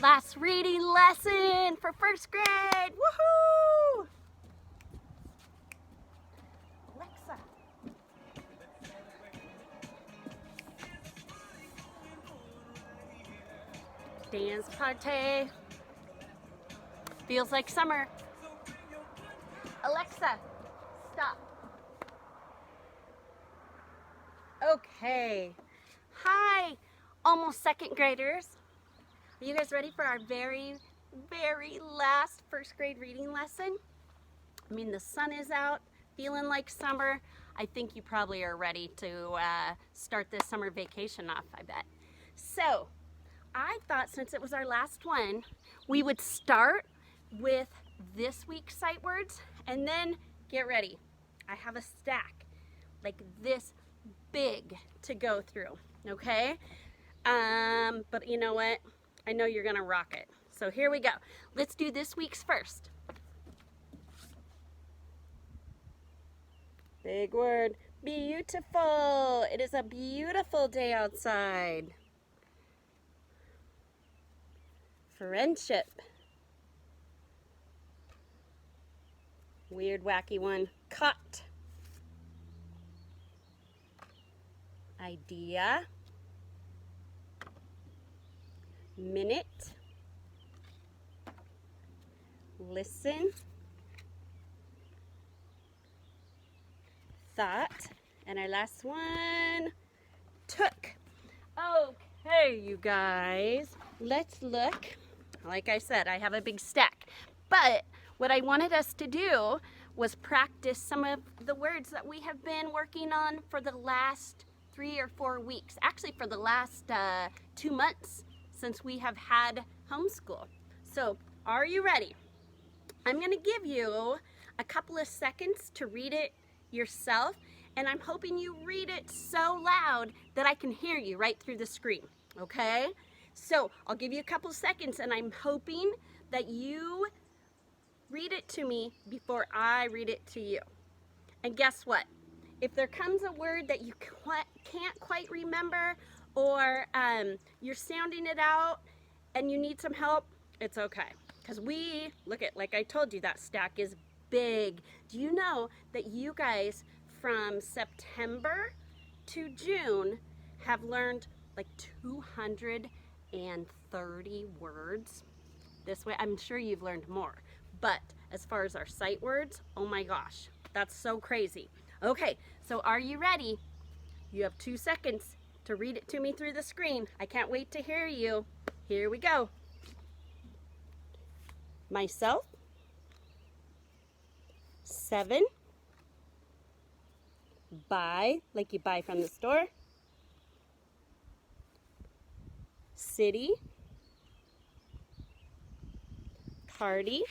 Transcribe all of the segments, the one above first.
Last reading lesson for first grade. Woohoo! Alexa. Dance party. Feels like summer. Alexa, stop. Okay. Hi, almost second graders. Are you guys ready for our very last first grade reading lesson? I mean, the sun is out, feeling like summer. I think you probably are ready to start this summer vacation off, I bet. So, I thought since it was our last one, we would start with this week's sight words and then get ready. I have a stack like this big to go through, okay? But you know what? I know you're gonna rock it. So here we go. Let's do this week's first. Big word, beautiful. It is a beautiful day outside. Friendship. Weird, wacky one. Cut. Idea. Minute. Listen. Thought. And our last one, took. Okay, you guys, let's look. Like I said, I have a big stack. But what I wanted us to do was practice some of the words that we have been working on for the last 3 or 4 weeks. Actually, for the last 2 months since we have had homeschool. So, are you ready? I'm going to give you a couple of seconds to read it yourself, and I'm hoping you read it so loud that I can hear you right through the screen, okay? So I'll give you a couple seconds, and I'm hoping that you read it to me before I read it to you. And guess what? If there comes a word that you can't quite remember, or you're sounding it out and you need some help, it's okay. Because like I told you, that stack is big. Do you know that you guys from September to June have learned like 230 words? This way, I'm sure you've learned more. But as far as our sight words, oh my gosh, that's so crazy. Okay, so are you ready? You have 2 seconds to read it to me through the screen. I can't wait to hear you. Here we go. Myself. 7. Buy, like you buy from the store. City. Party.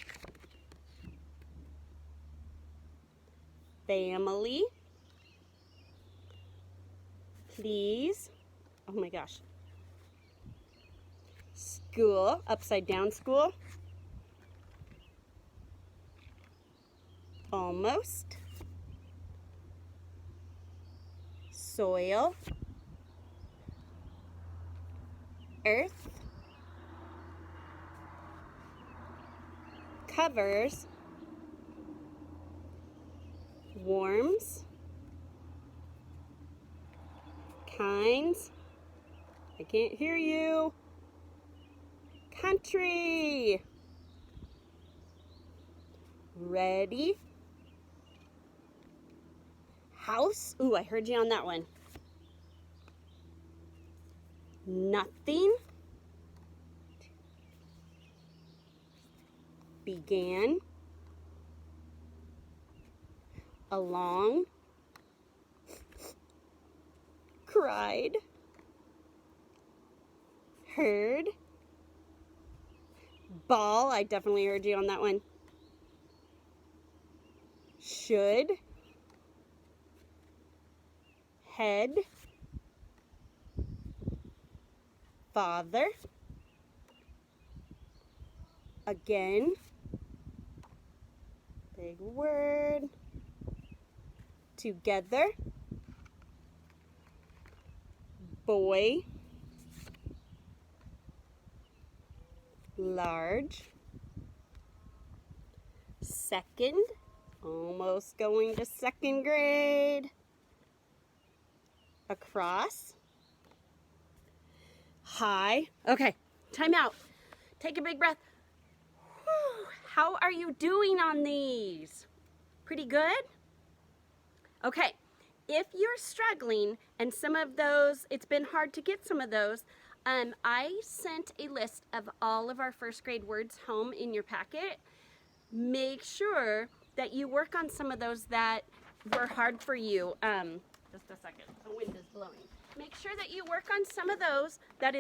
Family. Please. Oh my gosh. School, upside down school. Almost. Soil. Earth. Covers. Warms. Kinds. I can't hear you. Country. Ready. House. Ooh, I heard you on that one. Nothing. Began. Along. Cried. Heard. Ball. I definitely heard you on that one. Should. Head. Father. Again. Big word. Together. Boy. large. Second, almost going to second grade. Across. High. Okay, time out. Take a big breath. Whew. How are you doing on these? Pretty good? Okay, if you're struggling and some of those, it's been hard to get some of those, I sent a list of all of our first grade words home in your packet. Make sure that you work on some of those that were hard for you. Just a second, the wind is blowing. Make sure that you work on some of those that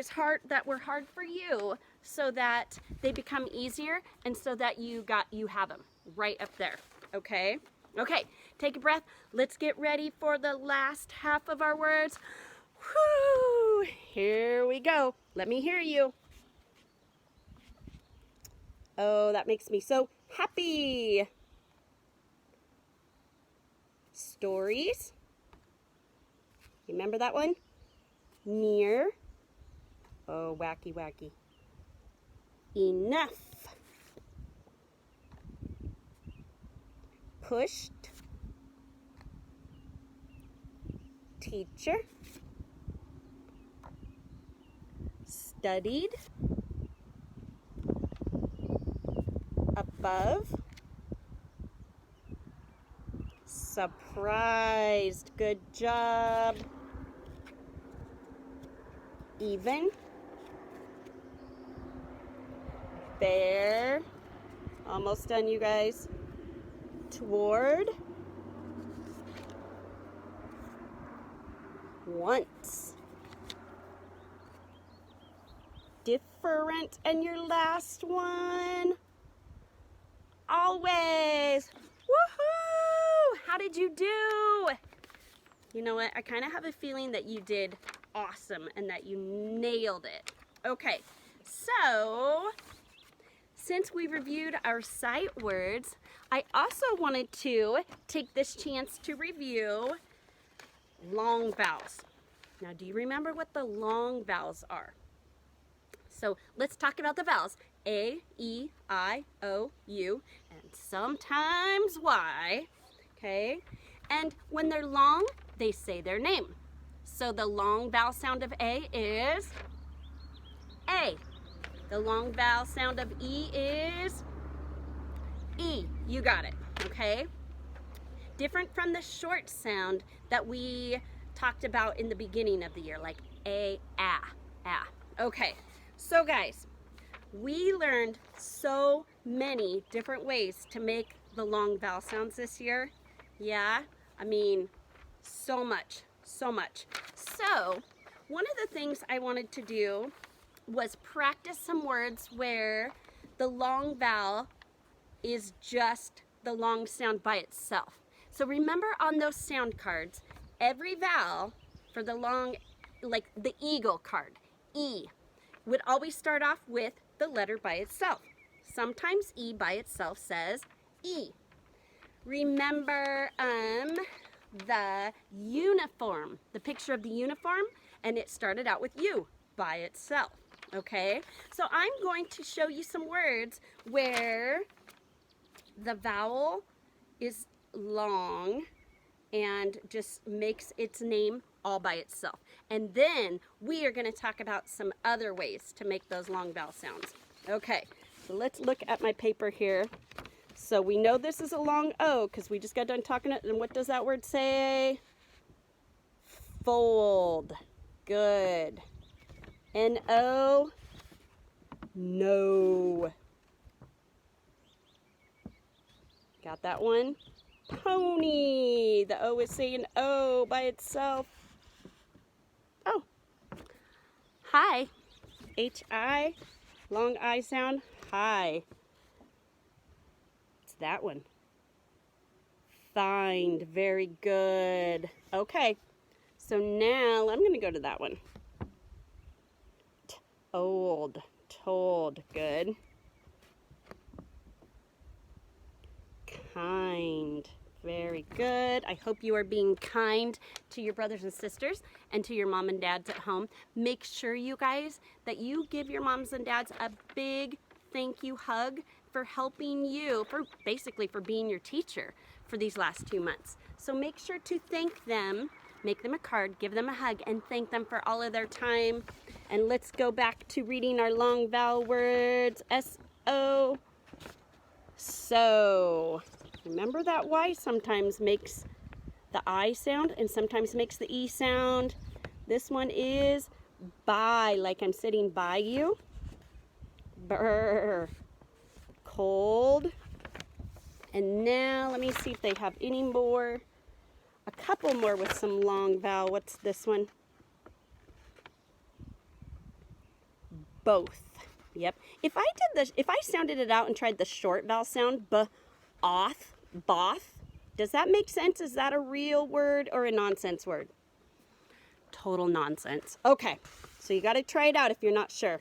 were hard for you, so that they become easier and so that you have them right up there. Okay? Okay, take a breath. Let's get ready for the last half of our words. Whew, here we go. Let me hear you. Oh, that makes me so happy. Stories. Remember that one? Near. Oh, wacky, wacky. Enough. Pushed. Teacher. Studied. Above. Surprised. Good job. Even. Fair. Almost done, you guys. Toward. Once. Different. And your last one. Always. Woohoo! How did you do? You know what? I kind of have a feeling that you did awesome and that you nailed it. Okay, so since we reviewed our sight words, I also wanted to take this chance to review long vowels. Now, do you remember what the long vowels are? So let's talk about the vowels. A, E, I, O, U, and sometimes Y, okay? And when they're long, they say their name. So the long vowel sound of A is A. The long vowel sound of E is E. You got it, okay? Different from the short sound that we talked about in the beginning of the year, like A, ah. Okay, so guys, we learned so many different ways to make the long vowel sounds this year. Yeah, I mean, so much. So one of the things I wanted to do was practice some words where the long vowel is just the long sound by itself. So remember on those sound cards, every vowel for the long, like the eagle card, E, would always start off with the letter by itself. Sometimes E by itself says E. Remember the uniform, the picture of the uniform, and it started out with U by itself, okay? So I'm going to show you some words where the vowel is long and just makes its name all by itself. And then we are going to talk about some other ways to make those long vowel sounds. Okay, so let's look at my paper here. So we know this is a long O because we just got done talking it. And what does that word say? Fold. Good. N-O. No. Got that one? Pony. The O is saying O by itself. Oh. Hi. H-I. Long I sound. Hi. It's that one. Find. Very good. Okay. So now I'm going to go to that one. Old. Told. Good. Kind. Very good. I hope you are being kind to your brothers and sisters and to your mom and dads at home. Make sure, you guys, that you give your moms and dads a big thank you hug for helping you, for basically for being your teacher for these last 2 months. So make sure to thank them, make them a card, give them a hug, and thank them for all of their time. And let's go back to reading our long vowel words. S-O. So. Remember that Y sometimes makes the I sound and sometimes makes the E sound. This one is by, like I'm sitting by you. Brr. Cold. And now let me see if they have any more. A couple more with some long vowel. What's this one? Both. Yep. If I sounded it out and tried the short vowel sound, off, both, does that make sense? Is that a real word or a nonsense word? Total nonsense. Okay, so you got to try it out if you're not sure.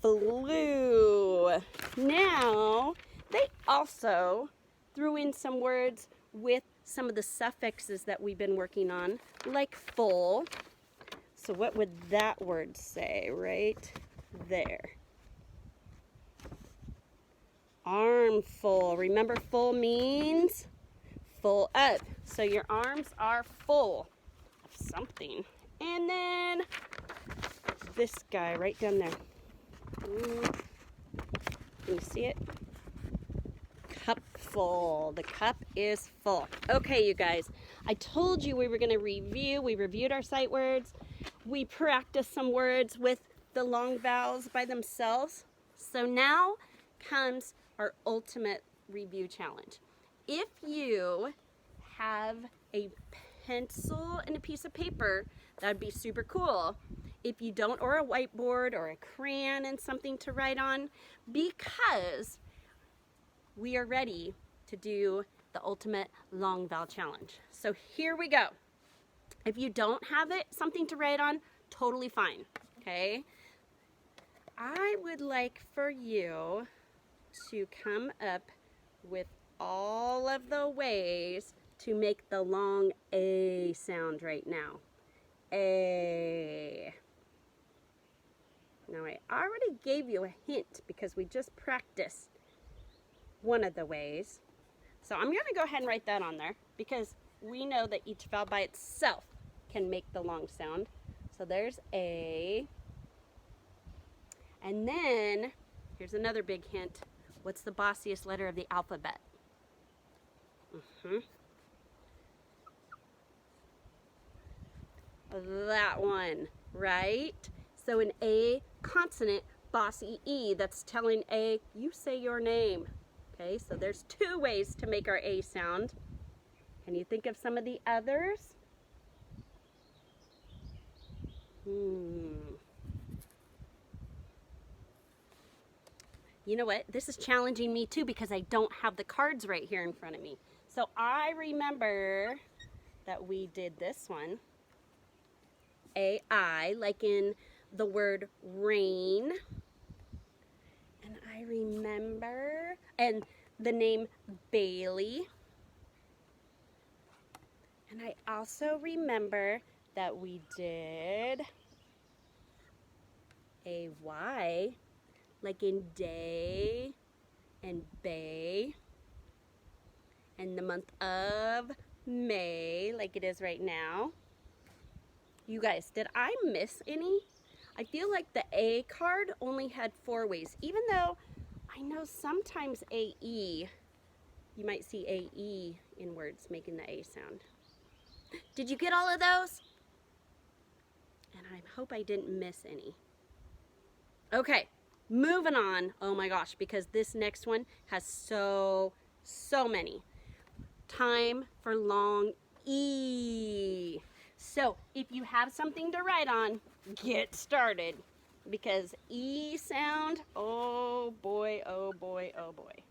Flew. Now, they also threw in some words with some of the suffixes that we've been working on, like full. So what would that word say right there? Armful. Remember, full means full up. So your arms are full of something. And then this guy right down there. Can you see it? Cupful. The cup is full. Okay, you guys. I told you we were going to review. We reviewed our sight words. We practiced some words with the long vowels by themselves. So now comes our ultimate review challenge. If you have a pencil and a piece of paper, that'd be super cool. If you don't, or a whiteboard or a crayon and something to write on, because we are ready to do the ultimate long vowel challenge. So here we go. If you don't have it, something to write on, totally fine, okay? I would like for you to come up with all of the ways to make the long A sound right now. A. Now I already gave you a hint because we just practiced one of the ways. So I'm going to go ahead and write that on there because we know that each vowel by itself can make the long sound. So there's A. And then, here's another big hint. What's the bossiest letter of the alphabet? That one, right? So an A consonant, bossy E, that's telling A, you say your name. Okay, so there's 2 ways to make our A sound. Can you think of some of the others? You know what? This is challenging me too because I don't have the cards right here in front of me. So I remember that we did this one. A-I, like in the word rain. And I remember, and the name Bailey. And I also remember that we did a Y, like in day and bay, and the month of May, like it is right now. You guys, did I miss any? I feel like the A card only had 4 ways, even though I know sometimes AE, you might see AE in words making the A sound. Did you get all of those? And I hope I didn't miss any. Okay, moving on. Oh my gosh, because this next one has so many. Time for long E. So if you have something to write on, get started. Because E sound, oh boy, oh boy, oh boy.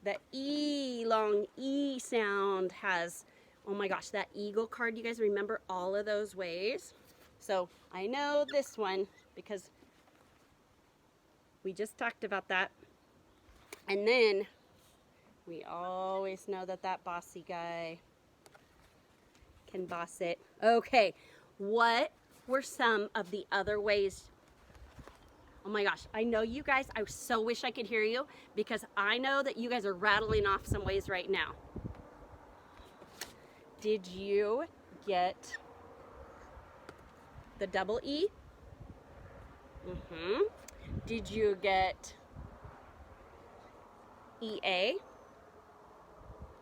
The E, long E sound has, oh my gosh, that eagle card, you guys remember all of those ways? So I know this one because we just talked about that. And then we always know that that bossy guy can boss it. Okay, what were some of the other ways Oh my gosh, I know you guys, I so wish I could hear you because I know that you guys are rattling off some ways right now. Did you get the double E? Mm-hmm. Did you get EA?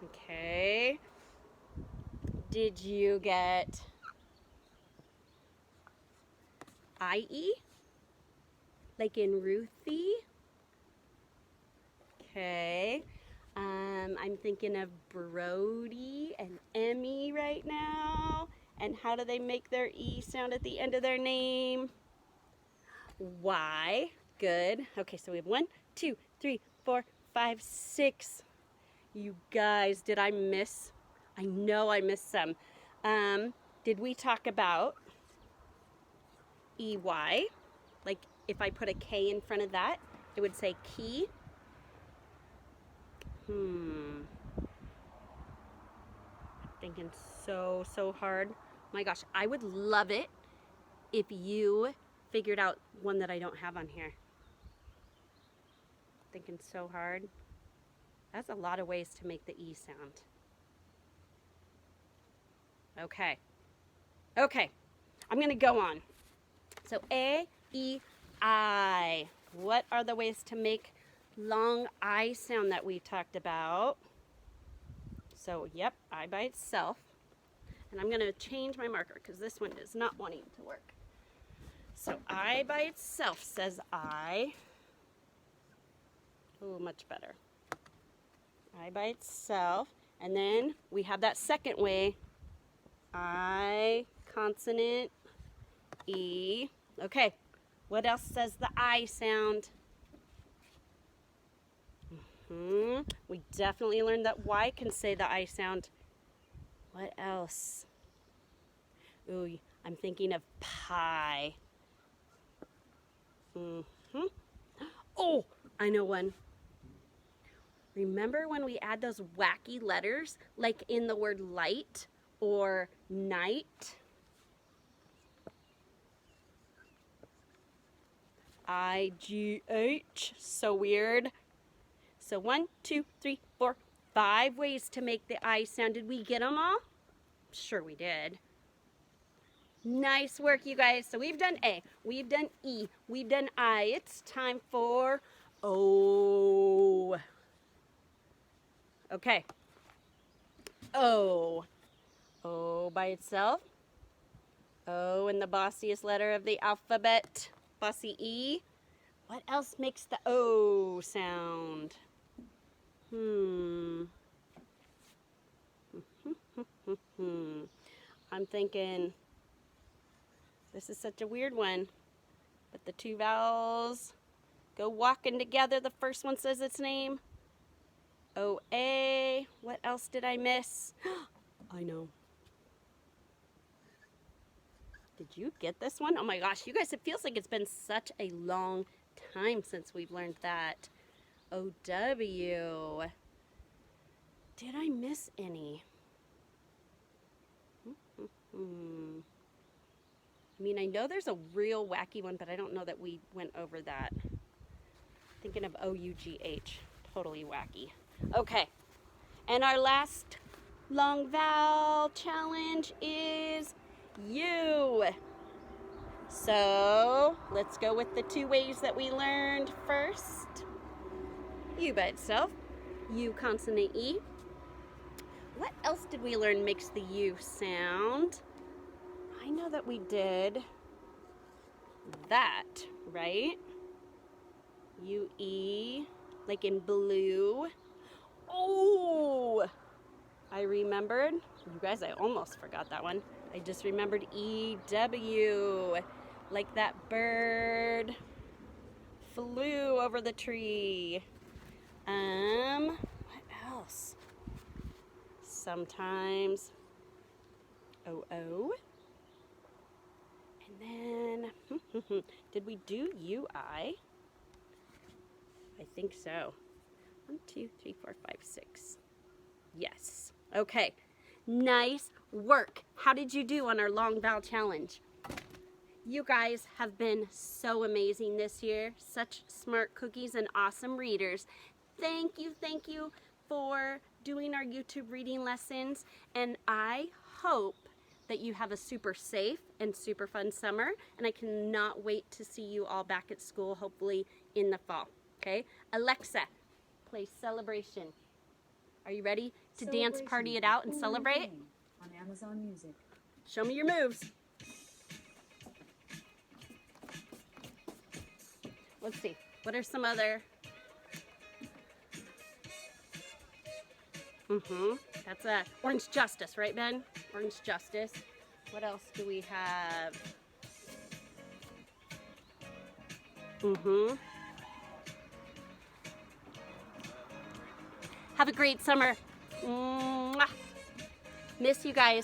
Okay. Did you get IE? Like in Ruthie? Okay. I'm thinking of Brody and Emmy right now. And how do they make their E sound at the end of their name? Y. Good. Okay, so we have 1, 2, 3, 4, 5, 6. You guys, did I miss? I know I missed some. Did we talk about EY? Like if I put a K in front of that, it would say key. Thinking so hard. My gosh, I would love it if you figured out one that I don't have on here. Thinking so hard. That's a lot of ways to make the E sound. Okay. Okay. I'm going to go on. So A, E, I. What are the ways to make long I sound that we talked about? So, yep, I by itself. And I'm going to change my marker because this one is not wanting to work. So I by itself says I. Oh, much better. I by itself. And then we have that second way. I, consonant, E. Okay, what else says the I sound? We definitely learned that Y can say the I sound. What else? Ooh, I'm thinking of pie. Oh, I know one. Remember when we add those wacky letters, like in the word light or night? IGH, so weird. So 1, 2, 3, 4, 5 ways to make the I sound. Did we get them all? Sure we did. Nice work, you guys. So we've done A, we've done E, we've done I. It's time for O. Okay. O. O by itself. O in the bossiest letter of the alphabet. Bossy E. What else makes the O sound? I'm thinking, this is such a weird one, but the two vowels go walking together. The first one says its name. O-A. What else did I miss? I know. Did you get this one? Oh my gosh, you guys, it feels like it's been such a long time since we've learned that. O-W. Did I miss any? I mean, I know there's a real wacky one, but I don't know that we went over that. Thinking of O-U-G-H. Totally wacky. Okay. And our last long vowel challenge is U. So let's go with the two ways that we learned first. U by itself. U consonant E. What else did we learn makes the U sound? I know that we did that, right? U-E, like in blue. Oh, I remembered. You guys, I almost forgot that one. I just remembered E-W, like that bird flew over the tree. What else? Sometimes O-O. And then, did we do U-I? I think so. 1, 2, 3, 4, 5, 6. Yes. Okay. Nice work. How did you do on our long vowel challenge? You guys have been so amazing this year. Such smart cookies and awesome readers. Thank you for doing our YouTube reading lessons. And I hope that you have a super safe and super fun summer. And I cannot wait to see you all back at school, hopefully in the fall. Okay? Alexa, play Celebration. Are you ready to dance, party it out, and celebrate? On Amazon Music. Show me your moves. Let's see. What are some other? That's a Orange Justice, right, Ben? Orange Justice. What else do we have? Have a great summer. Mwah. Miss you guys.